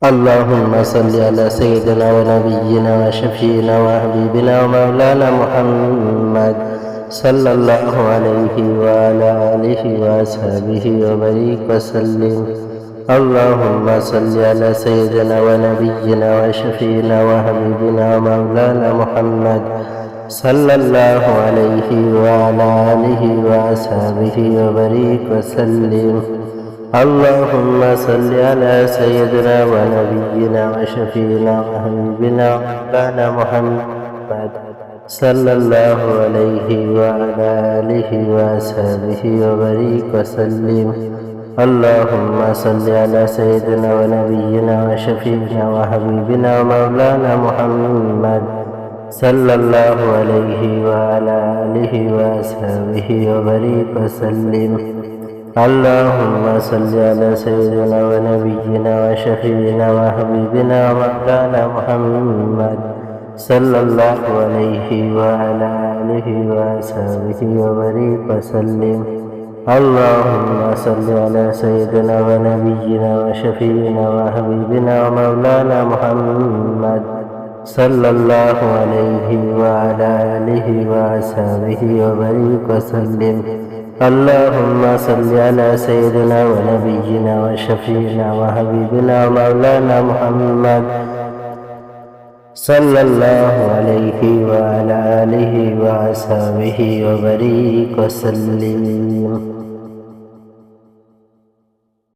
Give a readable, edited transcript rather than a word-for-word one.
اللهم صل على سيدنا ونبينا وشفينا وحبيبنا ومولانا محمد صلى الله عليه وعلى آله وأصحابه وبارك وسلم. اللهم صل على سيدنا ونبينا وشفينا وحبيبنا ومولانا محمد صلى الله عليه وعلى آله وأصحابه وبارك وسلم. اللهم صل على سيدنا ونبينا وشفينا وحبيبنا ومولانا محمد صلى الله عليه وعلى آله وأصحابه وبارك وسلم. اللهم صل على سيدنا ونبينا وشفينا وحبيبنا ومولانا محمد صلى الله عليه وعلى آله وأصحابه وبارك وسلم. اللهم صل على سيدنا ونبينا وشفينا وحبيبنا ومولانا محمد صلى الله عليه وعلى آله وأصحابه وبارك وسلم. اللهم صل على سيدنا ونبينا وشفينا وحبيبنا ومولانا محمد صلى الله عليه وعلى آله وأصحابه وبارك وسلم. اللهم صل على سيدنا ونبينا وشفينا وحبيبنا ومولانا محمد صلى الله عليه وعلى آله وأصحابه وبارك وسلم.